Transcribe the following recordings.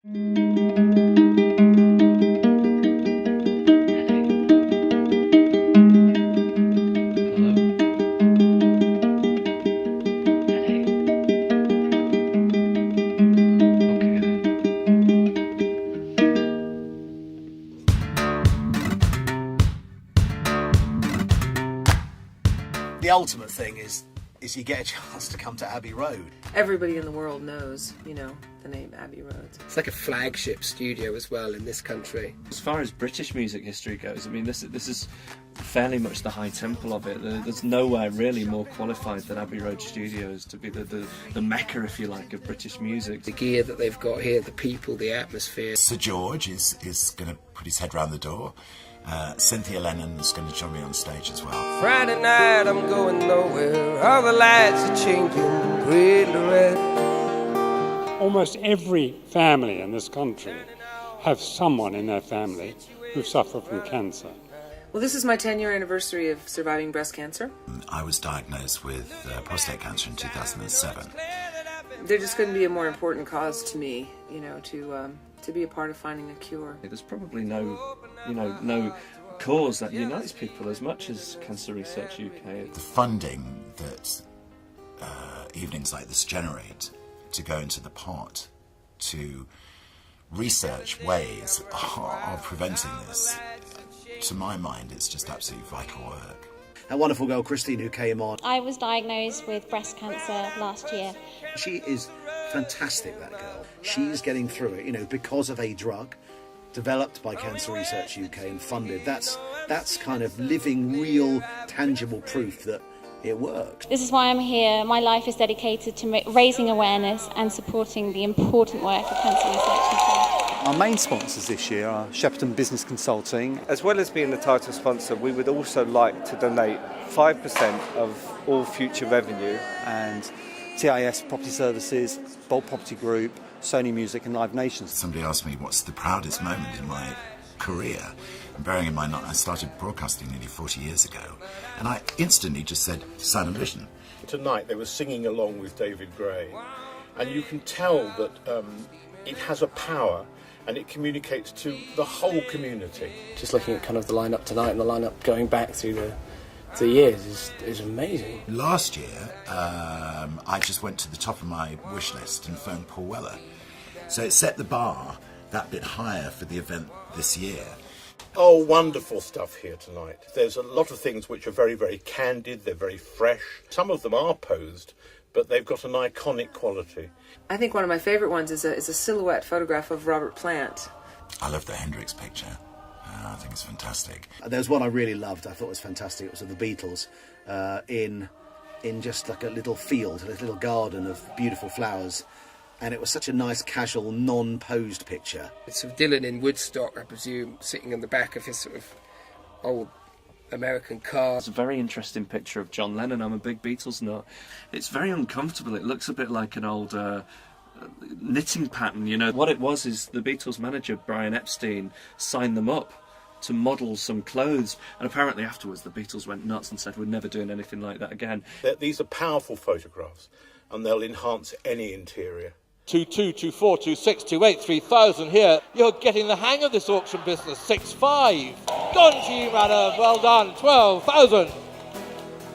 The ultimate thing is you get a chance to come to Abbey Road. Everybody in the world knows, the name Abbey Road. It's like a flagship studio as well in this country. As far as British music history goes, I mean, this is fairly much the high temple of it. There's nowhere really more qualified than Abbey Road Studios to be the mecca, if you like, of British music. The gear that they've got here, the people, the atmosphere. Sir George is going to put his head round the door. Cynthia Lennon's going to join me on stage as well. Friday night, I'm going nowhere. All the lights are changing, green to red. Almost every family in this country have someone in their family who suffer from cancer. Well, this is my 10-year anniversary of surviving breast cancer. I was diagnosed with prostate cancer in 2007. There just couldn't be a more important cause to me, to be a part of finding a cure. There's probably no cause that unites people as much as Cancer Research UK. The funding that evenings like this generate to go into the pot to research ways of preventing this, to my mind, it's just absolutely vital work. That wonderful girl, Christine, who came on. I was diagnosed with breast cancer last year. She is fantastic, that girl. She's getting through it, because of a drug developed by Cancer Research UK and funded. That's kind of living, real, tangible proof that it works. This is why I'm here. My life is dedicated to raising awareness and supporting the important work of Cancer Research UK. Our main sponsors this year are Shepperton Business Consulting. As well as being the title sponsor, we would also like to donate 5% of all future revenue. And TIS Property Services, Bolt Property Group, Sony Music and Live Nation. Somebody asked me what's the proudest moment in my career. And bearing in mind, I started broadcasting nearly 40 years ago, and I instantly just said Sound and Vision. Tonight they were singing along with David Gray, and you can tell that it has a power and it communicates to the whole community. Just looking at kind of the lineup tonight and the lineup going back through the years is amazing. Last year, I just went to the top of my wish list and phoned Paul Weller. So it set the bar that bit higher for the event this year. Oh, wonderful stuff here tonight. There's a lot of things which are very, very candid, they're very fresh. Some of them are posed, but they've got an iconic quality. I think one of my favorite ones is a silhouette photograph of Robert Plant. I love the Hendrix picture. I think it's fantastic. There's one I really loved, I thought was fantastic. It was of the Beatles in just like a little field, a little garden of beautiful flowers. And it was such a nice, casual, non-posed picture. It's of Dylan in Woodstock, I presume, sitting in the back of his sort of old American car. It's a very interesting picture of John Lennon. I'm a big Beatles nut. It's very uncomfortable. It looks a bit like an old knitting pattern, What it was is the Beatles manager, Brian Epstein, signed them up to model some clothes, and apparently afterwards the Beatles went nuts and said, we're never doing anything like that again. These are powerful photographs, and they'll enhance any interior. 22, 24, 26, 28, 3,000 here. You're getting the hang of this auction business. 6,500. Gone to you, madam. Well done. 12,000.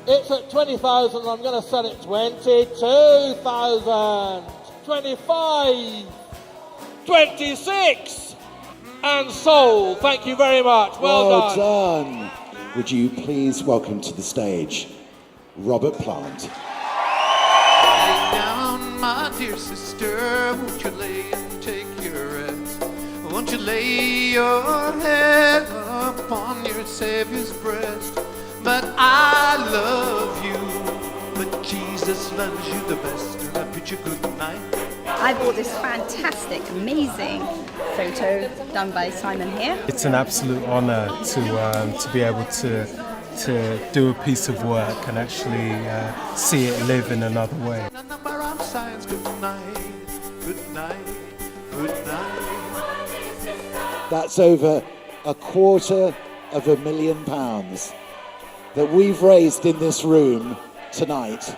It's at 20,000. I'm going to sell it 22,000. 25. 26. And sold. Thank you very much. Well done. Would you please welcome to the stage Robert Plant. My dear sister, won't you lay and take your rest? Won't you lay your head upon your Savior's breast? But I love you, but Jesus loves you the best, and I bid you good night. I bought this fantastic, amazing photo done by Simon here. It's an absolute honour to be able to do a piece of work and actually see it live in another way. That's over £250,000 that we've raised in this room tonight.